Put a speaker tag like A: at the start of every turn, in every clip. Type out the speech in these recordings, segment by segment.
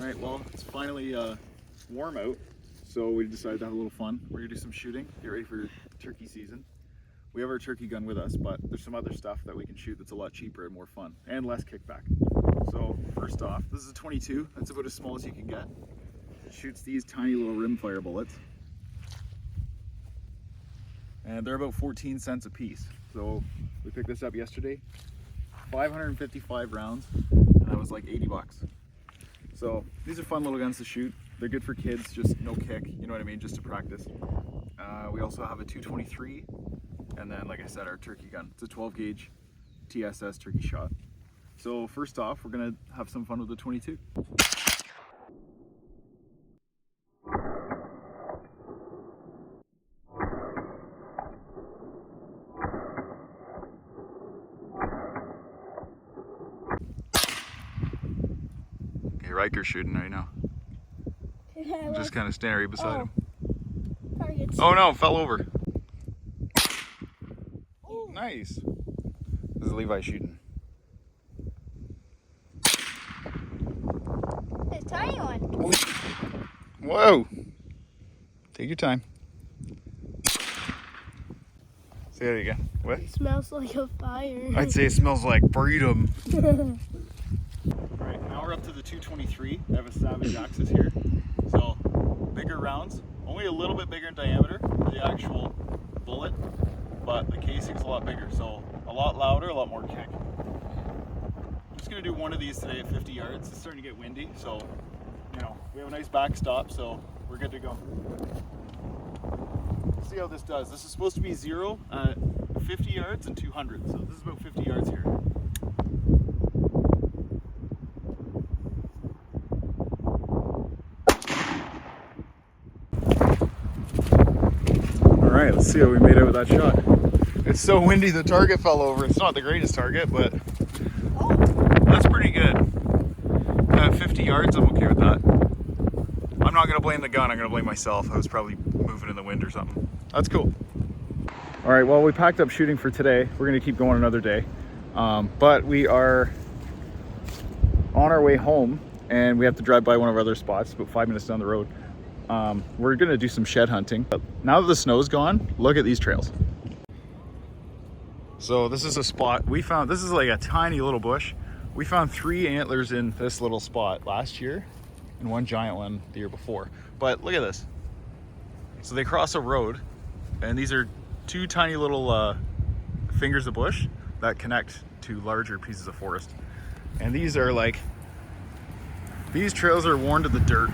A: Alright, well, it's finally warm out, so we decided to have a little fun. We're gonna do some shooting, get ready for turkey season. We have our turkey gun with us, but there's some other stuff that we can shoot that's a lot cheaper and more fun, and less kickback. So first off, this is a 22. That's about as small as you can get. It shoots these tiny little rimfire bullets. And they're about 14 cents a piece. So we picked this up yesterday. 555 rounds, and that was like 80 bucks. So these are fun little guns to shoot. They're good for kids, just no kick, you know what I mean, just to practice. We also have a 223, and then like I said, our turkey gun. It's a 12 gauge TSS turkey shot. So first off, we're gonna have some fun with the 22. Okay, Riker's shooting right now. I'm just kind of standing right beside him.
B: Targets.
A: Oh no, fell over. Ooh. Nice. This is Levi shooting.
B: It's a tiny one.
A: Whoa. Take your time. Say that again. What?
B: It smells like a fire.
A: I'd say it smells like freedom. Alright, now we're up to the 223. I have a Savage Axis here. So, bigger rounds. Only a little bit bigger in diameter, the actual bullet, but the casing's a lot bigger, so a lot louder, a lot more kick. I'm just gonna do one of these today at 50 yards. It's starting to get windy, so, you know, we have a nice backstop, so we're good to go. Let's see how this does. This is supposed to be 0 at 50 yards and 200, so this is about 50 yards here. Alright, let's see how we made out with that shot. It's so windy the target fell over. It's not the greatest target, but that's pretty good. At 50 yards, I'm okay with that. I'm not going to blame the gun, I'm going to blame myself. I was probably moving in the wind or something. That's cool. Alright, well, we packed up shooting for today. We're going to keep going another day. But we are on our way home, and we have to drive by one of our other spots, about 5 minutes down the road. We're gonna do some shed hunting. But now that the snow's gone, look at these trails. So this is a spot we found. This is like a tiny little bush. We found 3 antlers in this little spot last year and 1 giant one the year before. But look at this. So they cross a road, and these are 2 tiny little fingers of bush that connect to larger pieces of forest. And these are like, these trails are worn to the dirt.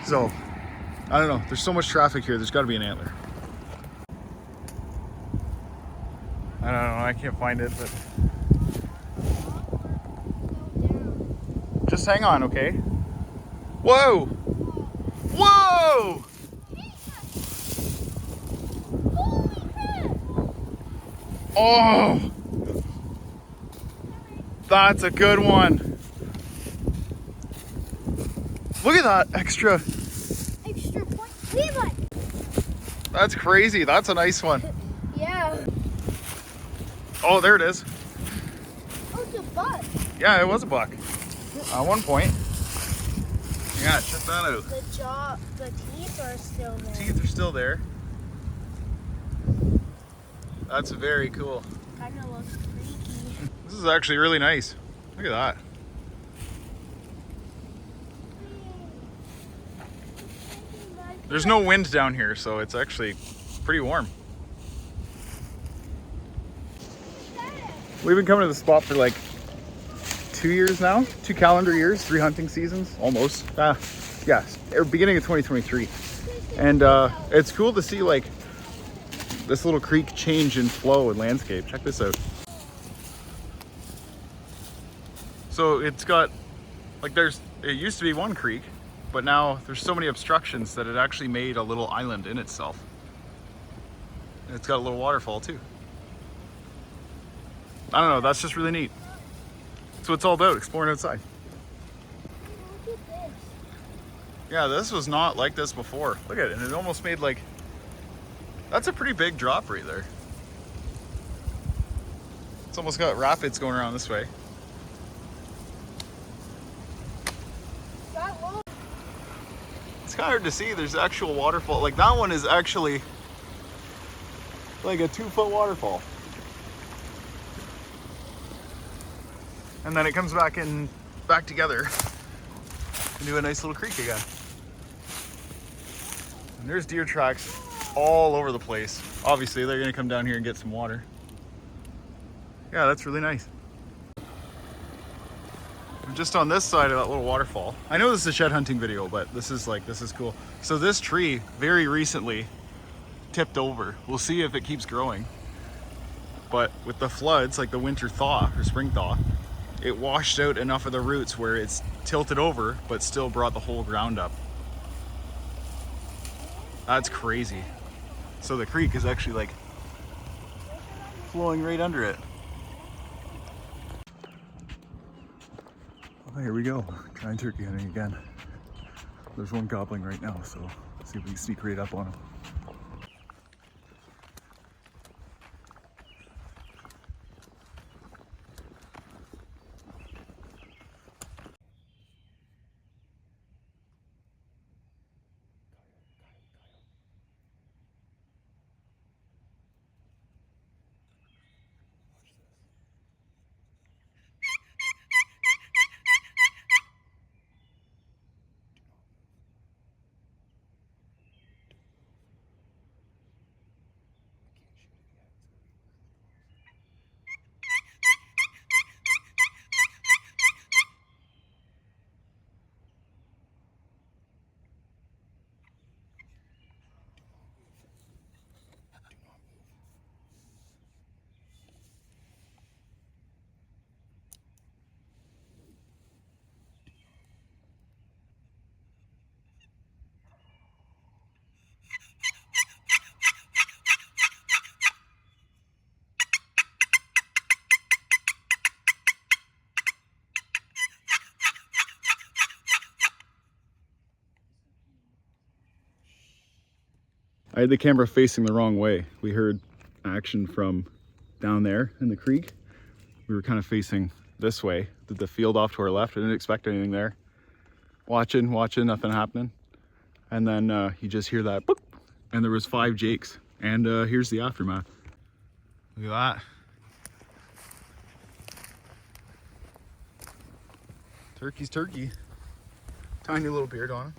A: So, I don't know, there's so much traffic here, there's gotta be an antler. I don't know, I can't find it, but... Just hang on, okay? Whoa! Whoa! Oh! That's a good one. Look at that extra
B: point. Levi!
A: That's crazy. That's a nice one.
B: Yeah.
A: Oh, there it is.
B: Oh, it's a buck.
A: Yeah, it was a buck. At one point. Yeah, check that out.
B: The jaw, the teeth are still there.
A: Teeth are still there. That's very cool.
B: Kind of looks freaky.
A: This is actually really nice. Look at that. There's no wind down here, so it's actually pretty warm. We've been coming to the spot for like 2 years now, 2 calendar years, 3 hunting seasons, almost. Yeah, beginning of 2023. And it's cool to see like this little creek change in flow and landscape. Check this out. So it's got, like it used to be one creek, but now there's so many obstructions that it actually made a little island in itself. And it's got a little waterfall too. I don't know, that's just really neat. That's what it's all about, exploring outside.
B: Look at this.
A: Yeah, this was not like this before. Look at it, and it almost made like, that's a pretty big drop right there. It's almost got rapids going around this way. kind of hard to see. There's actual waterfall. Like that one is actually like a 2-foot waterfall. And then it comes back together into a nice little creek again. And there's deer tracks all over the place. Obviously, they're gonna come down here and get some water. Yeah, that's really nice. I'm just on this side of that little waterfall. I know this is a shed hunting video, but this is cool. So this tree very recently tipped over. We'll see if it keeps growing. But with the floods, like the winter thaw or spring thaw, it washed out enough of the roots where it's tilted over, but still brought the whole ground up. That's crazy. So the creek is actually like flowing right under it. Oh, here we go. Trying turkey hunting again. There's one gobbling right now, so let's see if we can sneak right up on him. I had the camera facing the wrong way. We heard action from down there in the creek. We were kind of facing this way, the field off to our left. I didn't expect anything there. Watching, nothing happening. And then you just hear that boop, and there was 5 jakes. And here's the aftermath. Look at that. Turkey's turkey. Tiny little beard on him.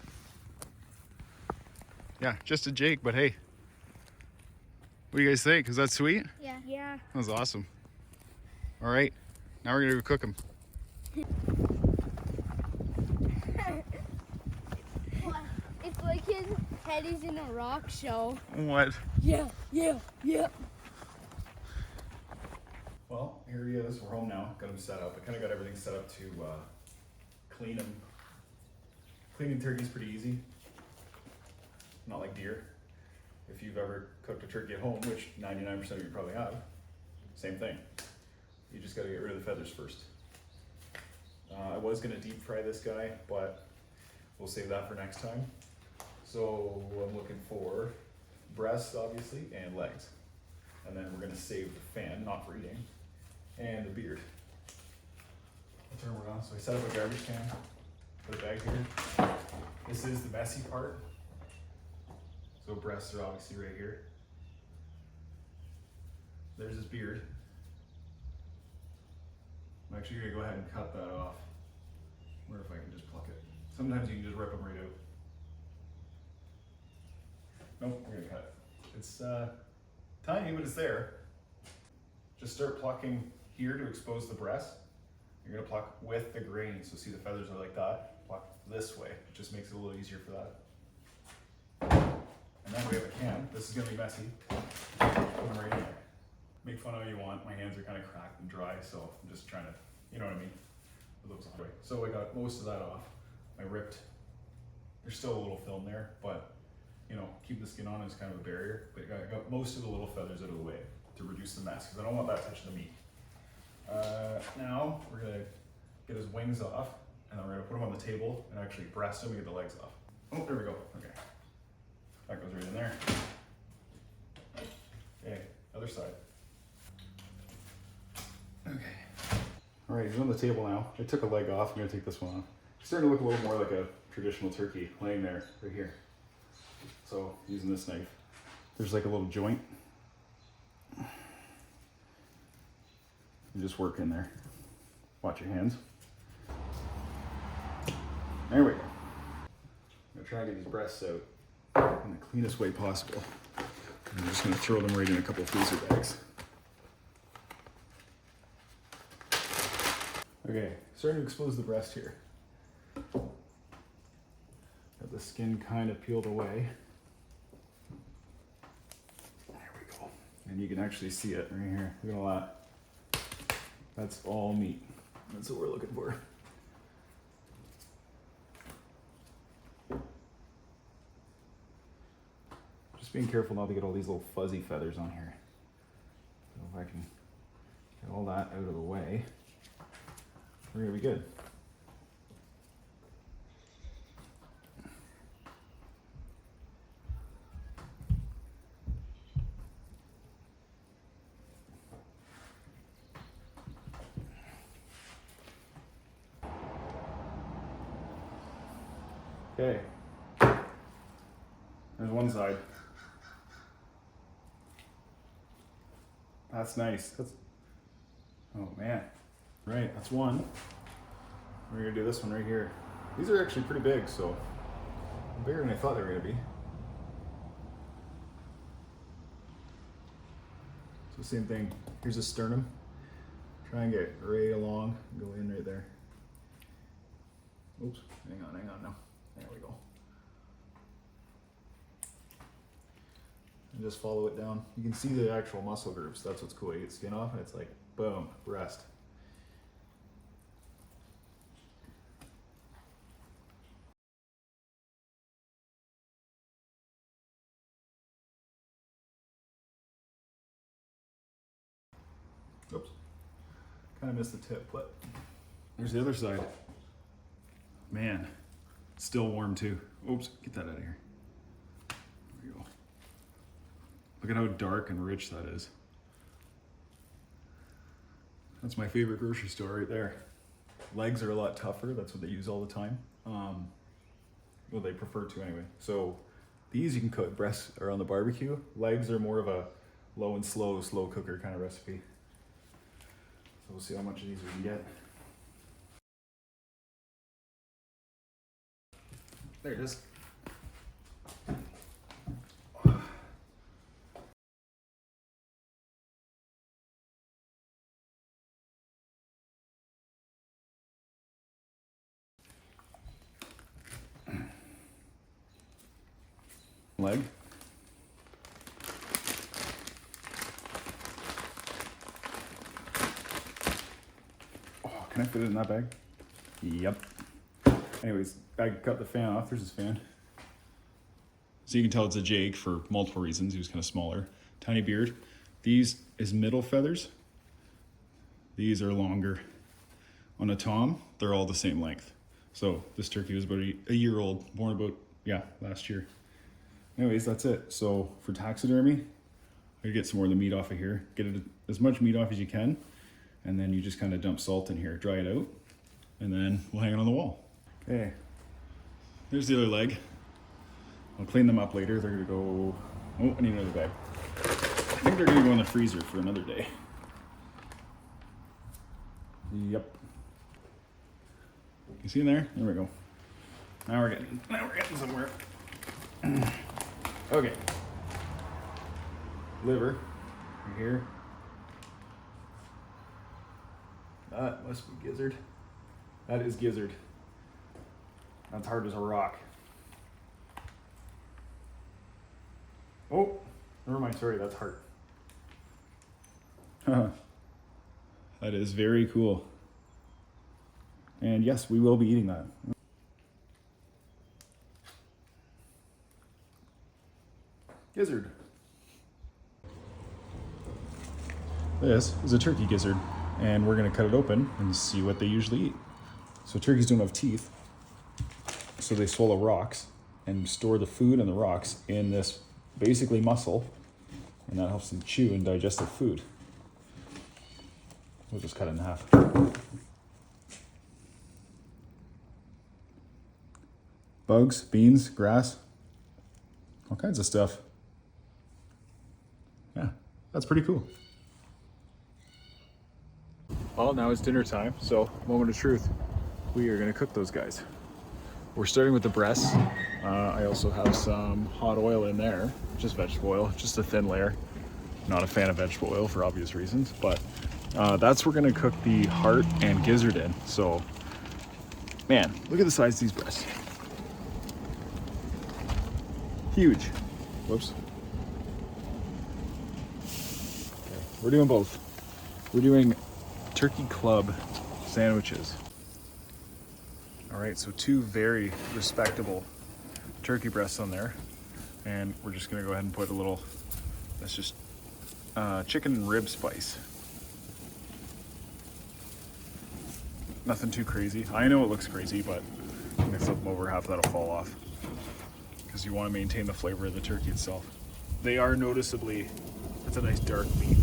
A: Yeah, just a jake, but hey. What do you guys think? Is that sweet?
B: Yeah. Yeah.
A: That was awesome. All right, now we're gonna go cook them.
B: It's like his head is in a rock show.
A: What?
B: Yeah.
A: Well, here he is. We're home now. Got him set up. I kind of got everything set up to clean him. Cleaning turkey's pretty easy. Not like deer. If you've ever cooked a turkey at home, which 99% of you probably have, same thing. You just gotta get rid of the feathers first. I was gonna deep fry this guy, but we'll save that for next time. So I'm looking for breast, obviously, and legs. And then we're gonna save the fan, not for eating, and the beard. I'll turn it on. So I set up a garbage can, put a bag here. This is the messy part. So breasts are obviously right here. There's his beard. I'm actually gonna go ahead and cut that off. I wonder if I can just pluck it. Sometimes you can just rip them right out. Nope, we're gonna cut it. It's tiny, but it's there. Just start plucking here to expose the breast. You're gonna pluck with the grain, so see the feathers are like that. Pluck this way, it just makes it a little easier for that. And then we have a can. This is gonna be messy. Put them right in there. Make fun of how you want. My hands are kind of cracked and dry, so I'm just trying to, you know what I mean? It looks all right. So I got most of that off. I ripped. There's still a little film there, but you know, keep the skin on is kind of a barrier. But I got most of the little feathers out of the way to reduce the mess, because I don't want that touching the meat. Now we're gonna get his wings off, and then we're gonna put him on the table and actually breast him and get the legs off. Oh, there we go. Okay. That goes right in there. Okay, other side. Okay. All right, he's on the table now. I took a leg off. I'm gonna take this one off. starting to look a little more like a traditional turkey laying there, right here. So using this knife, there's like a little joint. You just work in there. Watch your hands. There we go. I'm gonna try and get these breasts out in the cleanest way possible. I'm just gonna throw them right in a couple of freezer bags. Okay, starting to expose the breast here. Got the skin kind of peeled away. There we go. And you can actually see it right here. Look at all that. That's all meat. That's what we're looking for. Just being careful not to get all these little fuzzy feathers on here. So if I can get all that out of the way, we're gonna be good. Okay, there's one side. That's nice. Oh man. Right, that's one. We're gonna do this one right here. These are actually pretty big, so bigger than I thought they were gonna be. So same thing. Here's a sternum. Try and get right along. Go in right there. Oops. Hang on now. There we go. And just follow it down. You can see the actual muscle groups. That's what's cool. You get skin off and it's like, boom, breast. Oops. Kind of missed the tip, but there's the other side. Man, still warm too. Oops, get that out of here. There we go. Look at how dark and rich that is. That's my favorite grocery store right there. Legs are a lot tougher. That's what they use all the time. Well, they prefer to anyway. So these you can cook. Breasts are on the barbecue. Legs are more of a low and slow cooker kind of recipe. So we'll see how much of these we can get. There it is. Leg. Oh, can I fit it in that bag? Yep. Anyways, I cut the fan off. There's his fan. So you can tell it's a Jake for multiple reasons. He was kind of smaller. Tiny beard. These is middle feathers. These are longer. On a Tom, they're all the same length. So this turkey was about a year old, born about, last year. Anyways, that's it. So for taxidermy, I get some more of the meat off of here. Get it as much meat off as you can. And then you just kind of dump salt in here, dry it out, and then we'll hang it on the wall. Okay, there's the other leg. I'll clean them up later. They're gonna go, oh, I need another bag. I think they're gonna go in the freezer for another day. Yep. You see in there? There we go. Now we're getting somewhere. Okay. Liver, right here. That must be gizzard. That is gizzard. That's hard as a rock. Oh, never mind, sorry, that's heart. That is very cool. And yes, we will be eating that. Gizzard. This is a turkey gizzard, and we're gonna cut it open and see what they usually eat. So turkeys don't have teeth, so they swallow rocks and store the food and the rocks in this basically muscle, and that helps them chew and digest their food. We'll just cut it in half. bugs, beans, grass, all kinds of stuff. Yeah, that's pretty cool. Well, now it's dinner time, so moment of truth. We are gonna cook those guys. We're starting with the breasts. I also have some hot oil in there, just vegetable oil, just a thin layer. Not a fan of vegetable oil for obvious reasons, but that's we're gonna cook the heart and gizzard in. So, man, look at the size of these breasts. Huge. Whoops. Okay, we're doing both. We're doing turkey club sandwiches. All right, so 2 very respectable turkey breasts on there. And we're just gonna go ahead and put a little, that's just chicken rib spice. Nothing too crazy. I know it looks crazy, but I'm gonna flip them over, half that'll fall off. Because you wanna maintain the flavor of the turkey itself. They are noticeably, it's a nice dark meat.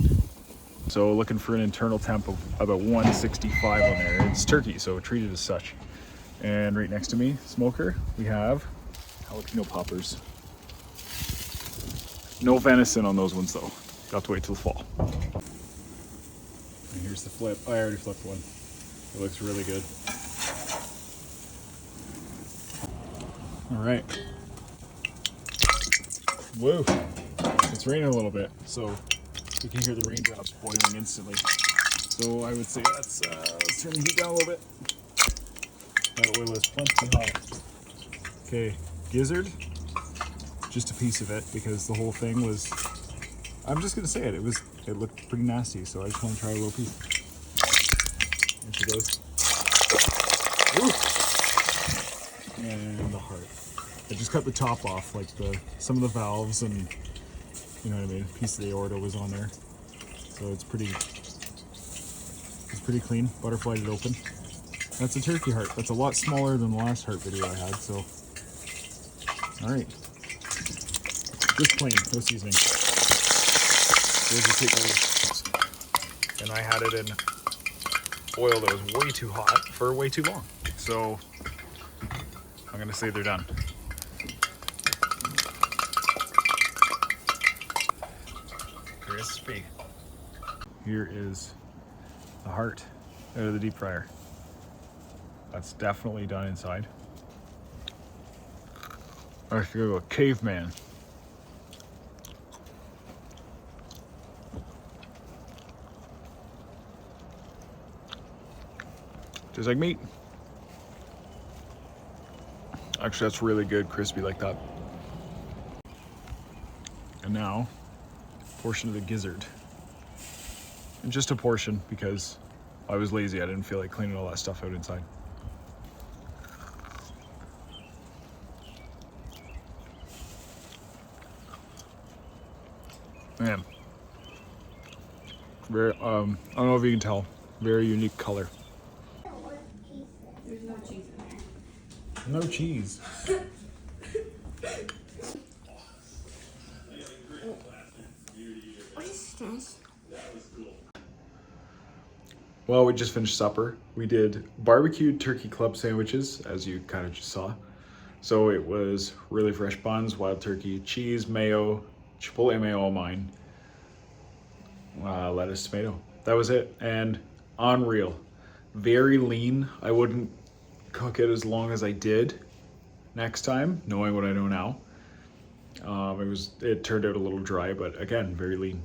A: So looking for an internal temp of about 165 on there. It's turkey, so treat it as such. And right next to me, smoker, we have jalapeno poppers. No venison on those ones though. You'll have to wait till the fall. And here's the flip. I already flipped one. It looks really good. All right. Whoa. It's raining a little bit, so you can hear the raindrops boiling instantly. So I would say let's turn the heat down a little bit. That oil is plenty hot. Okay, gizzard. Just a piece of it because the whole thing was, I'm just gonna say it, it looked pretty nasty, so I just want to try a little piece. There she goes. Ooh. And the heart. I just cut the top off, like some of the valves and, you know what I mean, a piece of the aorta was on there. So it's pretty clean, butterflied it open. That's a turkey heart. That's a lot smaller than the last heart video I had, so. All right. Just plain, no seasoning. There's your takeaway. And I had it in oil that was way too hot for way too long. So I'm gonna say they're done. Crispy. Here is the heart out of the deep fryer. That's definitely done inside. I feel a caveman. Tastes like meat. Actually, that's really good, crispy like that. And now, portion of the gizzard. And just a portion because I was lazy. I didn't feel like cleaning all that stuff out inside. Man, very, I don't know if you can tell, very unique color.
B: There's no cheese in there.
A: No cheese.
B: What is this?
A: Well, we just finished supper. We did barbecued turkey club sandwiches, as you kind of just saw. So it was really fresh buns, wild turkey, cheese, mayo, chipotle mayo, all mine, lettuce, tomato. That was it, and unreal. Very lean. I wouldn't cook it as long as I did next time, knowing what I know now. It turned out a little dry, but again, very lean.